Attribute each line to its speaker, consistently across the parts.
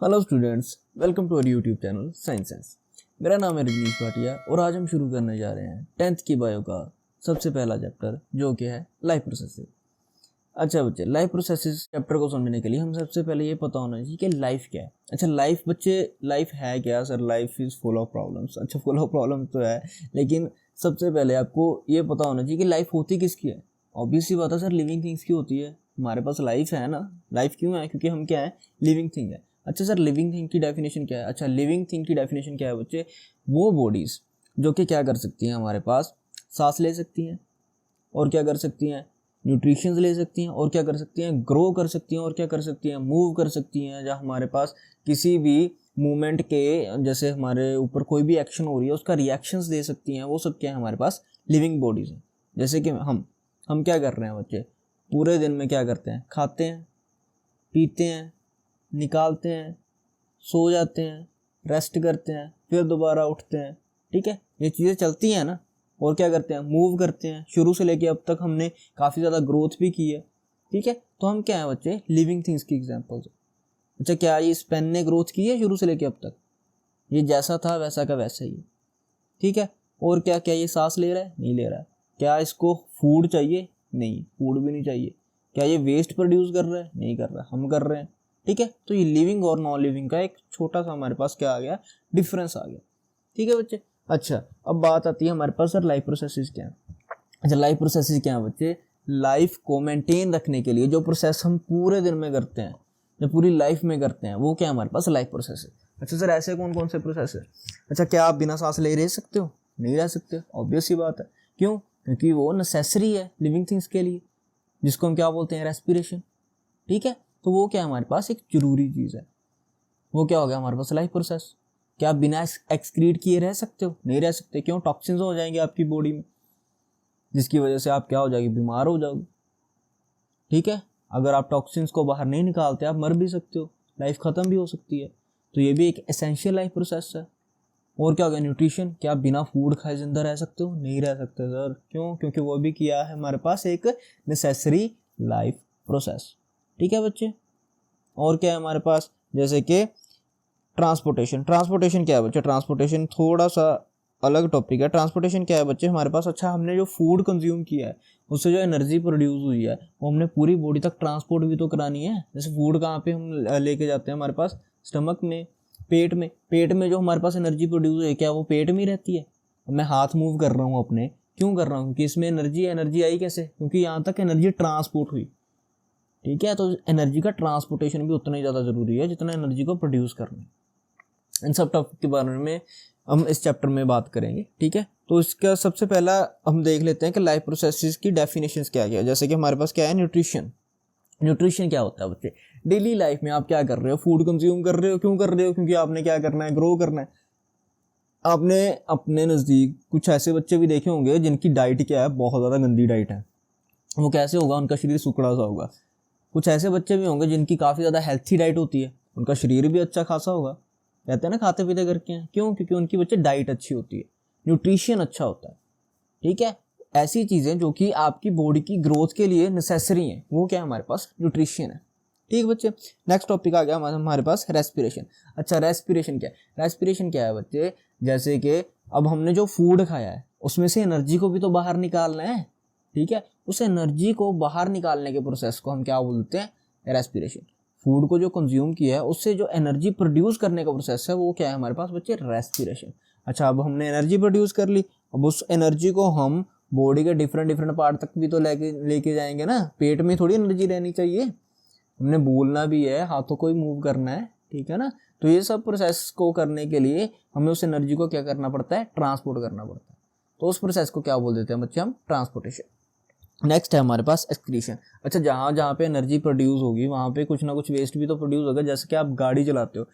Speaker 1: Hello students, welcome to our YouTube channel science sense. मेरा नाम है रजनीश भाटिया और आज हम शुरू करने जा रहे हैं 10th की बायो का सबसे पहला चैप्टर जो कि है लाइफ प्रोसेसेस। अच्छा बच्चे, लाइफ प्रोसेसेस चैप्टर को समझने के लिए हम सबसे पहले ये पता होना चाहिए कि लाइफ क्या है। अच्छा लाइफ बच्चे, लाइफ है क्या? Sir life is full of problems. अच्छा फुल ऑफ प्रॉब्लम्स तो है, लेकिन सबसे पहले आपको ये पता होना चाहिए कि लाइफ होती किसकी है। ऑब्वियस सी बात है सर, लिविंग थिंग्स की होती है। हमारे पास लाइफ है ना, लाइफ क्यों है? क्योंकि हम क्या है, लिविंग थिंग है। अच्छा सर, लिविंग थिंग की डेफिनेशन क्या है? अच्छा लिविंग थिंग की डेफिनेशन क्या है बच्चे? वो बॉडीज़ जो कि क्या कर सकती हैं, हमारे पास सांस ले सकती हैं और क्या कर सकती हैं, न्यूट्रिशंस ले सकती हैं और क्या कर सकती हैं, ग्रो कर सकती हैं और क्या कर सकती हैं, मूव कर सकती हैं। जहाँ हमारे पास किसी भी मूवमेंट के, जैसे हमारे ऊपर कोई भी एक्शन हो रही है उसका रिएक्शंस दे सकती हैं। वो सब क्या है, हमारे पास लिविंग बॉडीज़ हैं। जैसे कि हम क्या कर रहे हैं बच्चे, पूरे दिन में क्या करते हैं, खाते हैं, पीते हैं, निकालते हैं, सो जाते हैं, रेस्ट करते हैं, फिर दोबारा उठते हैं। ठीक है, ये चीज़ें चलती हैं ना। और क्या करते हैं, मूव करते हैं। शुरू से लेके अब तक हमने काफ़ी ज़्यादा ग्रोथ भी की है। ठीक है, तो हम क्या है बच्चे, लिविंग थिंग्स की एग्जांपल्स। अच्छा क्या ये इस पेन ने ग्रोथ की है शुरू से लेके अब तक? ये जैसा था वैसा का वैसा ही है। ठीक है, और क्या क्या ये सांस ले रहा है? नहीं ले रहा है। क्या इसको फूड चाहिए? नहीं, फूड भी नहीं चाहिए। क्या ये वेस्ट प्रोड्यूस कर रहा है? नहीं कर रहा, हम कर रहे हैं। ठीक है, तो ये लिविंग और नॉन लिविंग का एक छोटा सा हमारे पास क्या आ गया, डिफरेंस आ गया। ठीक है बच्चे। अच्छा अब बात आती है हमारे पास सर लाइफ प्रोसेसेस क्या है। अच्छा लाइफ प्रोसेसेस क्या है बच्चे? लाइफ को मेंटेन रखने के लिए जो प्रोसेस हम पूरे दिन में करते हैं, जो पूरी लाइफ में करते हैं, वो क्या हमारे पास लाइफ प्रोसेस है। अच्छा सर ऐसे कौन कौन से प्रोसेस है? अच्छा क्या आप बिना सांस ले रह सकते हो? नहीं रह सकते, ऑब्वियस सी बात है। क्यों? क्योंकि वो नेसेसरी है लिविंग थिंग्स के लिए, जिसको हम क्या बोलते हैं, रेस्पिरेशन। ठीक है, तो वो क्या हमारे पास एक जरूरी चीज़ है। वो क्या हो गया हमारे पास, लाइफ प्रोसेस। क्या आप बिना एक्सक्रीट किए रह सकते हो? नहीं रह सकते। क्यों? टॉक्सिन्स हो जाएंगे आपकी बॉडी में, जिसकी वजह से आप क्या हो जाएगी, बीमार हो जाओगे। ठीक है, अगर आप टॉक्सिन्स को बाहर नहीं निकालते आप मर भी सकते हो, लाइफ ख़त्म भी हो सकती है। तो ये भी एक एसेंशियल लाइफ प्रोसेस है। और क्या हो गया, न्यूट्रिशन। क्या आप बिना फूड खाए जिंदा रह सकते हो? नहीं रह सकते सर। क्यों? क्योंकि वो भी किया है हमारे पास एक नेसेसरी लाइफ प्रोसेस। ठीक है बच्चे। और क्या है हमारे पास, जैसे कि ट्रांसपोर्टेशन। ट्रांसपोर्टेशन क्या है बच्चे? ट्रांसपोर्टेशन थोड़ा सा अलग टॉपिक है। ट्रांसपोर्टेशन क्या है बच्चे, हमारे पास अच्छा हमने जो फूड कंज्यूम किया है उससे जो एनर्जी प्रोड्यूस हुई है वो हमने पूरी बॉडी तक ट्रांसपोर्ट भी तो करानी है। जैसे फूड कहाँ पे हम लेके जाते हैं, हमारे पास स्टमक में, पेट में। पेट में जो हमारे पास एनर्जी प्रोड्यूस हुई है, क्या वो पेट में ही रहती है? मैं हाथ मूव कर रहा हूँ अपने, क्यों कर रहा हूँ? क्योंकि इसमें एनर्जी आई कैसे? क्योंकि यहाँ तक एनर्जी ट्रांसपोर्ट हुई। ठीक है, तो एनर्जी का ट्रांसपोर्टेशन भी उतना ही ज़्यादा ज़रूरी है जितना एनर्जी को प्रोड्यूस करना है। इन सब टॉपिक के बारे में हम इस चैप्टर में बात करेंगे। ठीक है, तो इसका सबसे पहला हम देख लेते हैं कि लाइफ प्रोसेसेस की डेफिनेशंस क्या क्या है। जैसे कि हमारे पास क्या है, न्यूट्रिशन। न्यूट्रिशन क्या होता है बच्चे? डेली लाइफ में आप क्या कर रहे हो, फूड कंज्यूम कर रहे हो। क्यों कर रहे हो? क्योंकि आपने क्या करना है, ग्रो करना है। आपने अपने नज़दीक कुछ ऐसे बच्चे भी देखे होंगे जिनकी डाइट क्या है, बहुत ज़्यादा गंदी डाइट है। वो कैसे होगा, उनका शरीर सुकड़ा सा होगा। कुछ ऐसे बच्चे भी होंगे जिनकी काफ़ी ज़्यादा हेल्थी डाइट होती है, उनका शरीर भी अच्छा खासा होगा। कहते हैं ना खाते पीते करके हैं। क्यों? क्योंकि उनकी बच्चे डाइट अच्छी होती है, न्यूट्रिशन अच्छा होता है। ठीक है, ऐसी चीज़ें जो कि आपकी बॉडी की ग्रोथ के लिए नेसेसरी हैं, वो क्या है हमारे पास, न्यूट्रिशन है। ठीक बच्चे, नेक्स्ट टॉपिक आ गया हमारे पास रेस्पिरेशन। अच्छा रेस्पिरेशन क्या है? रेस्पिरेशन क्या है बच्चे? जैसे कि अब हमने जो फूड खाया है उसमें से एनर्जी को भी तो बाहर निकालना है। ठीक है, उस एनर्जी को बाहर निकालने के प्रोसेस को हम क्या बोलते हैं, रेस्पिरेशन। फूड को जो कंज्यूम किया है उससे जो एनर्जी प्रोड्यूस करने का प्रोसेस है वो क्या है हमारे पास बच्चे, रेस्पिरेशन। अच्छा अब हमने एनर्जी प्रोड्यूस कर ली, अब उस एनर्जी को हम बॉडी के डिफरेंट पार्ट तक भी तो लेके जाएंगे ना। पेट में थोड़ी एनर्जी रहनी चाहिए, हमने बोलना भी है, हाथों को ही मूव करना है। ठीक है ना, तो ये सब प्रोसेस को करने के लिए हमें उस एनर्जी को क्या करना पड़ता है, ट्रांसपोर्ट करना पड़ता है। तो उस प्रोसेस को क्या बोल देते हैं बच्चे हम, ट्रांसपोर्टेशन। नेक्स्ट है हमारे पास एक्सक्रीशन। अच्छा जहाँ जहाँ पे एनर्जी प्रोड्यूस होगी वहाँ पे कुछ ना कुछ वेस्ट भी तो प्रोड्यूस होगा। जैसे कि आप गाड़ी चलाते हो,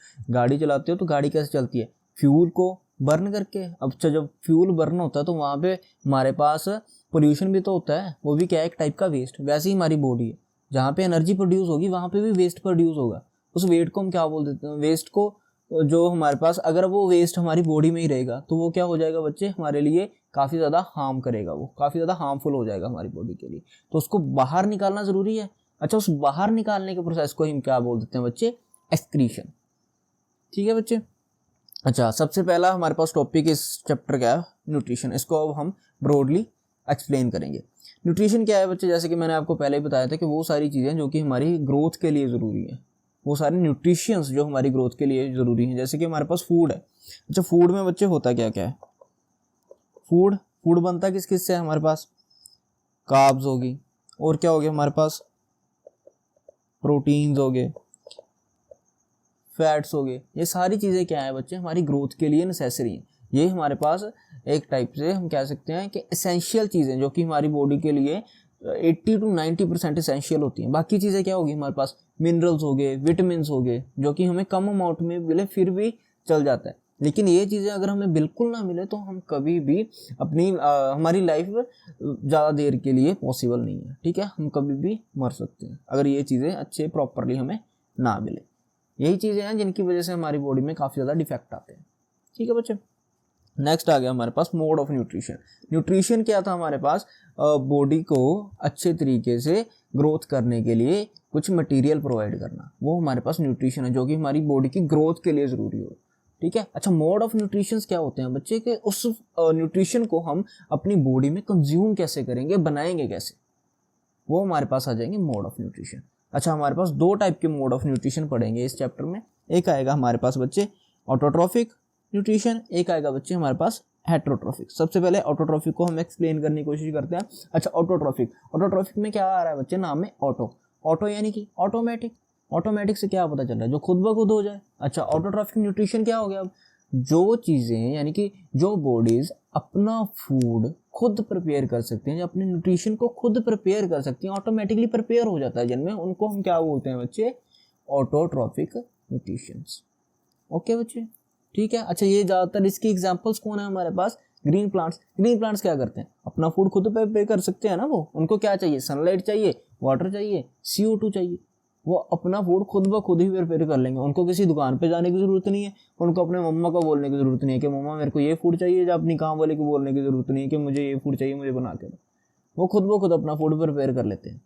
Speaker 1: तो गाड़ी कैसे चलती है, फ्यूल को बर्न करके। अब अच्छा जब फ्यूल बर्न होता है तो वहाँ पे हमारे पास पोल्यूशन भी तो होता है, वो भी क्या है, एक टाइप का वेस्ट। वैसे ही हमारी बॉडी है, जहाँ पे एनर्जी प्रोड्यूस होगी वहाँ पे भी वेस्ट प्रोड्यूस होगा। उस वेट को हम क्या बोल देते हैं, वेस्ट को। जो हमारे पास अगर वो वेस्ट हमारी बॉडी में ही रहेगा तो वो क्या हो जाएगा बच्चे, हमारे लिए काफ़ी ज़्यादा हार्म करेगा, वो काफ़ी ज़्यादा हार्मफुल हो जाएगा हमारी बॉडी के लिए। तो उसको बाहर निकालना ज़रूरी है। अच्छा उस बाहर निकालने के प्रोसेस को हम क्या बोल देते हैं बच्चे, एक्सक्रीशन। ठीक है बच्चे। अच्छा, सबसे पहला हमारे पास टॉपिक इस चैप्टर का है न्यूट्रिशन। इसको अब हम ब्रॉडली एक्सप्लेन करेंगे। न्यूट्रिशन क्या है बच्चे, जैसे कि मैंने आपको पहले ही बताया था कि वो सारी चीज़ें जो कि हमारी ग्रोथ के लिए ज़रूरी है, वो सारे न्यूट्रिशंस जो हमारी ग्रोथ के लिए ज़रूरी हैं। जैसे कि हमारे पास फूड है। अच्छा, फूड में बच्चे होता क्या क्या है, फूड बनता किस किस से है हमारे पास, कार्ब्स होगी, और क्या हो गया हमारे पास, प्रोटीन्स हो गए, फैट्स हो गए। ये सारी चीज़ें क्या है बच्चे, हमारी ग्रोथ के लिए नेसेसरी हैं। ये हमारे पास एक टाइप से हम कह सकते हैं कि एसेंशियल चीज़ें जो कि हमारी बॉडी के लिए 80 to 90% एसेंशियल होती हैं। बाकी चीज़ें क्या होगी हमारे पास, मिनरल्स हो गए, विटामिन हो गए, जो कि हमें कम अमाउंट में मिले फिर भी चल जाता है। लेकिन ये चीज़ें अगर हमें बिल्कुल ना मिले तो हम कभी भी अपनी हमारी लाइफ ज़्यादा देर के लिए पॉसिबल नहीं है। ठीक है, हम कभी भी मर सकते हैं अगर ये चीज़ें अच्छे प्रॉपरली हमें ना मिले। यही चीज़ें हैं जिनकी वजह से हमारी बॉडी में काफ़ी ज़्यादा डिफेक्ट आते हैं। ठीक है बच्चे। नेक्स्ट आ गया हमारे पास मोड ऑफ न्यूट्रिशन। न्यूट्रिशन क्या था हमारे पास, बॉडी को अच्छे तरीके से ग्रोथ करने के लिए कुछ मटेरियल प्रोवाइड करना, वो हमारे पास न्यूट्रिशन है जो कि हमारी बॉडी की ग्रोथ के लिए ज़रूरी हो। ठीक है। अच्छा, मोड ऑफ न्यूट्रिशन क्या होते हैं बच्चे, कि उस न्यूट्रिशन को हम अपनी बॉडी में कंज्यूम कैसे करेंगे, बनाएंगे कैसे, वो हमारे पास आ जाएंगे मोड ऑफ न्यूट्रिशन। अच्छा, हमारे पास दो टाइप के मोड ऑफ न्यूट्रिशन पढ़ेंगे इस चैप्टर में। एक आएगा हमारे पास बच्चे ऑटोट्रॉफिक न्यूट्रिशन, एक आएगा बच्चे हमारे पास हेट्रोट्रॉफिक। सबसे पहले ऑटोट्रॉफिक को हम एक्सप्लेन करने की कोशिश करते हैं। अच्छा, ऑटोट्रॉफिक में क्या आ रहा है बच्चे, नाम में ऑटो यानी कि ऑटोमेटिक से क्या पता चल रहा है, जो खुद ब खुद हो जाए। अच्छा, ऑटोट्रॉफिक न्यूट्रिशन क्या हो गया, अब जो चीज़ें यानी कि जो बॉडीज अपना फूड खुद प्रिपेयर कर सकते हैं, जो अपने न्यूट्रिशन को खुद प्रिपेयर कर सकती हैं, ऑटोमेटिकली प्रिपेयर हो जाता है जिनमें, उनको हम क्या बोलते हैं बच्चे, ऑटोट्रॉफिक न्यूट्रिशंस। ओके बच्चे, ठीक है। अच्छा, ये ज़्यादातर इसकी एग्जांपल्स कौन है हमारे पास, ग्रीन प्लांट्स क्या करते हैं, अपना फूड खुद प्रिपेयर कर सकते हैं ना। वो उनको क्या चाहिए, सनलाइट चाहिए, वाटर चाहिए, CO2 चाहिए, वो अपना फूड खुद ब खुद ही प्रिपेयर कर लेंगे। उनको किसी दुकान पे जाने की ज़रूरत नहीं है, उनको अपने मम्मा को बोलने की ज़रूरत नहीं है कि मम्मा मेरे को ये फूड चाहिए, या अपनी काम वाले को बोलने की ज़रूरत नहीं है कि मुझे ये फूड चाहिए, मुझे बना के दो। वो खुद ब खुद अपना फूड प्रिपेयर कर लेते हैं।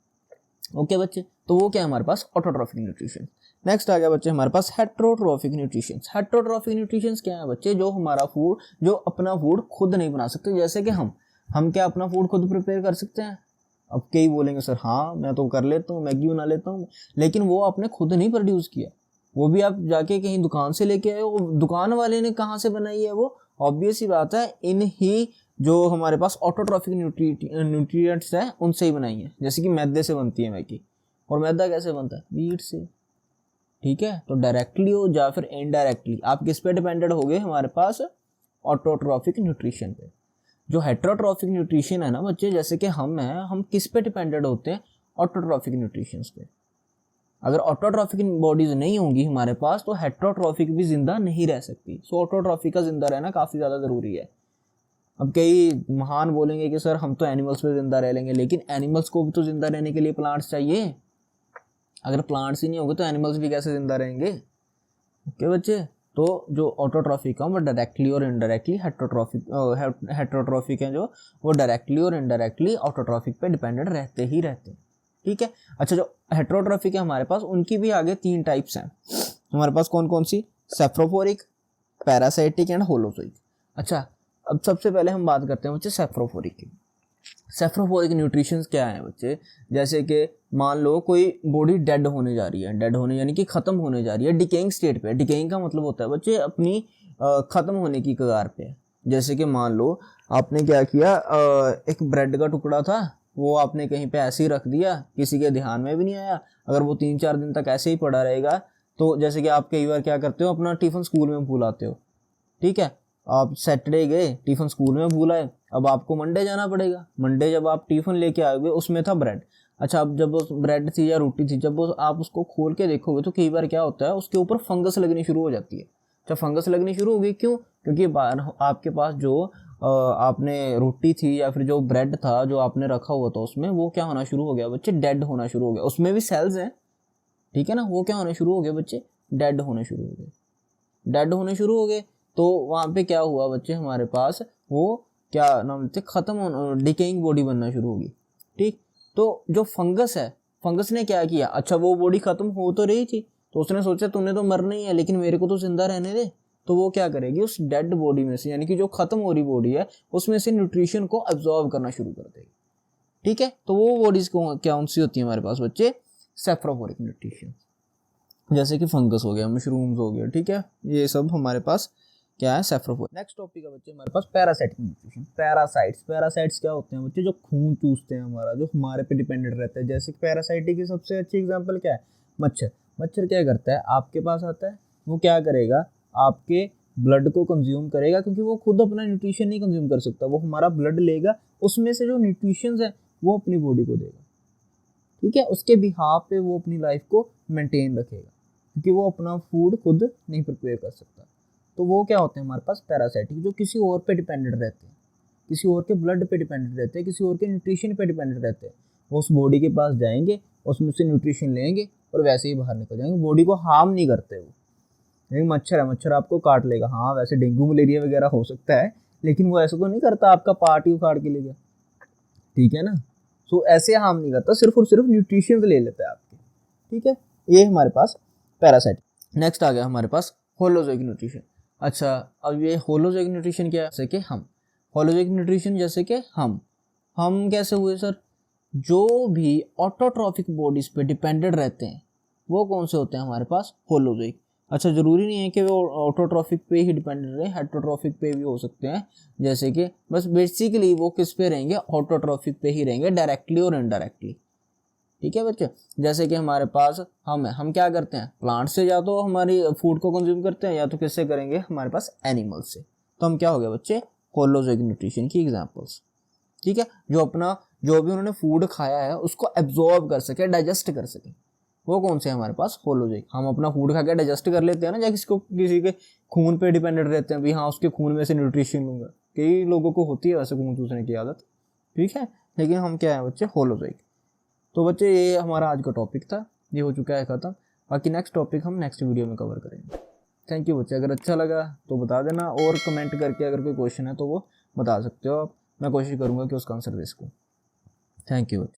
Speaker 1: ओके बच्चे, तो वो क्या है हमारे पास, ऑटोट्रॉफिक न्यूट्रिशन। नेक्स्ट आ गया बच्चे हमारे पास हेट्रोट्रॉफिक न्यूट्रिशन। हेट्रोट्रॉफिक न्यूट्रिशन क्या है बच्चे, जो हमारा फूड, जो अपना फूड खुद नहीं बना सकते। जैसे कि हम क्या अपना फूड खुद प्रिपेयर कर सकते हैं। अब कई बोलेंगे सर हाँ मैं तो कर लेता हूँ, मैगी बना लेता हूँ, लेकिन वो आपने खुद नहीं प्रोड्यूस किया, वो भी आप जाके कहीं दुकान से लेके आए हो। दुकान वाले ने कहाँ से बनाई है, वो ऑब्वियस ही बात है इन ही जो हमारे पास ऑटोट्रॉफिक न्यूट्रिएंट्स है उनसे ही बनाई है। जैसे कि मैदे से बनती है मैगी, और मैदा कैसे बनता है, वीट से। ठीक है, तो डायरेक्टली हो या फिर इनडायरेक्टली आप किस पे डिपेंडेड हो गए, हमारे पास ऑटोट्रॉफिक न्यूट्रिशन पे। जो हेट्रोट्रॉफिक न्यूट्रिशन है ना बच्चे, जैसे कि हम किस पे डिपेंडेड होते हैं, ऑटोट्रॉफिक न्यूट्रिशन पे। अगर ऑटोट्रॉफिक बॉडीज नहीं होंगी हमारे पास तो हेट्रोट्रॉफिक भी जिंदा नहीं रह सकती। सो ऑटोट्रॉफिक का जिंदा रहना काफ़ी ज़्यादा ज़रूरी है। अब कई महान बोलेंगे कि सर हम तो एनिमल्स पे जिंदा रह लेंगे, लेकिन एनिमल्स को भी तो जिंदा रहने के लिए प्लांट्स चाहिए। अगर प्लांट्स ही नहीं होंगे तो एनिमल्स भी कैसे जिंदा रहेंगे। ओके बच्चे, तो जो ऑटोट्रॉफिक है वो डायरेक्टली और इनडायरेक्टली हेट्रोट्रॉफिक हैं जो वो डायरेक्टली और इनडायरेक्टली ऑटोट्रॉफिक पे डिपेंडेंट रहते ही रहते हैं। ठीक है। अच्छा, जो हेट्रोट्रॉफिक है हमारे पास, उनकी भी आगे 3 टाइप्स हैं हमारे पास। कौन कौन सी, सेफ्रोफोरिक, पैरासाइटिक एंड होलोजोइक। अच्छा, अब सबसे पहले हम बात करते हैं बच्चे सेफ्रोफोरिक की। सेफ्रोफोरिक न्यूट्रिशन क्या है बच्चे, जैसे कि मान लो कोई बॉडी डेड होने जा रही है, डेड होने यानी कि ख़त्म होने जा रही है, डिकेइंग स्टेट पे। डिकेइंग का मतलब होता है बच्चे अपनी ख़त्म होने की कगार पे। जैसे कि मान लो आपने क्या किया, एक ब्रेड का टुकड़ा था, वो आपने कहीं पे ऐसे ही रख दिया, किसी के ध्यान में भी नहीं आया। अगर वो 3-4 दिन तक ऐसे ही पड़ा रहेगा तो जैसे कि आप कई बार क्या करते हो, अपना टिफ़िन स्कूल में भूल आते हो। ठीक है, आप सैटरडे गए, टिफ़िन स्कूल में भूल आए, अब आपको मंडे जाना पड़ेगा। मंडे जब आप टिफ़िन लेके आओगे उसमें था ब्रेड। अच्छा, अब जब उस ब्रेड थी या रोटी थी, जब आप उसको खोल के देखोगे तो कई बार क्या होता है, उसके ऊपर फंगस लगनी शुरू हो जाती है। जब फंगस लगनी शुरू होगी, क्यों, क्योंकि आपके पास जो आपने रोटी थी या फिर जो ब्रेड था जो आपने रखा हुआ था, उसमें वो क्या होना शुरू हो गया बच्चे, डेड होना शुरू हो गया। उसमें भी सेल्स हैं, ठीक है ना, वो क्या होने शुरू हो गए बच्चे, डेड होने शुरू हो गए। तो वहाँ पे क्या हुआ बच्चे, हमारे पास वो क्या नाम लेते, खत्म होना, डिकेइंग बॉडी बनना शुरू होगी। ठीक, तो जो फंगस है, फंगस ने क्या किया, अच्छा वो बॉडी खत्म हो तो रही थी, तो उसने सोचा तूने तो मरना ही है लेकिन मेरे को तो जिंदा रहने दे, तो वो क्या करेगी, उस डेड बॉडी में से, यानी कि जो खत्म हो रही बॉडी है, उसमें से न्यूट्रिशन को अब्जॉर्ब करना शुरू कर देगी। ठीक है, तो वो बॉडीज को क्या उनसी होती है हमारे पास बच्चे, सेफ्रोफोरिक न्यूट्रिशन, जैसे कि फंगस हो गया, मशरूम्स हो गया। ठीक है, ये सब हमारे पास क्या है, सेफ्रोफोरिक। नेक्स्ट टॉपिक है बच्चे हमारे पास पैरासाइटिक न्यूट्रिशन। पैरासाइट्स क्या होते हैं बच्चे, जो खून चूसते हैं हमारा, जो हमारे पे डिपेंडेंट रहते हैं। जैसे पैरासाइटिक की सबसे अच्छी एग्जांपल क्या है, मच्छर क्या करता है, आपके पास आता है, वो क्या करेगा, आपके ब्लड को कंज्यूम करेगा, क्योंकि वो खुद अपना न्यूट्रिशन नहीं कंज्यूम कर सकता, वो हमारा ब्लड लेगा, उसमें से जो न्यूट्रिशंस है वो अपनी बॉडी को देगा। ठीक है, उसके बिहाफ पे वो अपनी लाइफ को मेंटेन रखेगा, क्योंकि वो अपना फूड खुद नहीं प्रिपेयर कर सकता। तो वो क्या होते हैं हमारे पास पैरासाइटिक, जो किसी और पे डिपेंडेंट रहते हैं, किसी और के ब्लड पे डिपेंडेंट रहते हैं, किसी और के न्यूट्रिशन पे डिपेंडेंट रहते हैं। वो उस बॉडी के पास जाएंगे, उसमें से न्यूट्रिशन लेंगे और वैसे ही बाहर निकल जाएंगे, बॉडी को हार्म नहीं करते वो। लेकिन मच्छर है, मच्छर आपको काट लेगा, हाँ वैसे डेंगू मलेरिया वगैरह हो सकता है, लेकिन वो ऐसा तो नहीं करता आपका पार्ट ही उखाड़ के ले गया। ठीक है ना, सो ऐसे हार्म नहीं करता, सिर्फ और सिर्फ न्यूट्रिशन ले लेता है आपके। ठीक है, ये हमारे पास पैरासाइटिक। नेक्स्ट आ गया हमारे पास होलोजोइक न्यूट्रिशन। अच्छा, अब ये होलोजोइक न्यूट्रिशन क्या है, जैसे कि होलोजोइक न्यूट्रिशन जैसे कि हम कैसे हुए सर, जो भी ऑटोट्रॉफिक बॉडीज पे डिपेंडेंट रहते हैं वो कौन से होते हैं हमारे पास, होलोजोइक। अच्छा, जरूरी नहीं है कि वो ऑटोट्रॉफिक पे ही डिपेंडेंट रहे, हेटरोट्रॉफिक पे भी हो सकते हैं। जैसे कि बस बेसिकली वो किस पे रहेंगे, ऑटोट्रॉफिक पे ही रहेंगे, डायरेक्टली और इनडायरेक्टली। ठीक है बच्चे, जैसे कि हमारे पास हम क्या करते हैं, प्लांट से या तो हमारी फूड को कंज्यूम करते हैं, या तो किससे करेंगे, हमारे पास एनिमल से। तो हम क्या हो गए बच्चे, होलोजोइक न्यूट्रिशन की एग्जांपल्स। ठीक है, जो भी उन्होंने फूड खाया है उसको एब्जॉर्ब कर सके, डाइजेस्ट कर सके, वो कौन से हमारे पास, होलोजोइक। हम अपना फूड खा के डाइजेस्ट कर लेते हैं ना, या किसी के खून पे डिपेंडेंट रहते हैं, भी हाँ उसके खून में से न्यूट्रिशन लूंगा, कई लोगों को होती है वैसे खून चूसने की आदत। ठीक है, लेकिन हम क्या है बच्चे, होलोजोइक। तो बच्चे ये हमारा आज का टॉपिक था, ये हो चुका है खत्म। बाकी नेक्स्ट टॉपिक हम नेक्स्ट वीडियो में कवर करेंगे। थैंक यू बच्चे, अगर अच्छा लगा तो बता देना, और कमेंट करके अगर कोई क्वेश्चन है तो वो बता सकते हो आप, मैं कोशिश करूँगा कि उसका आंसर दे सकूँ। थैंक यू बच्चे।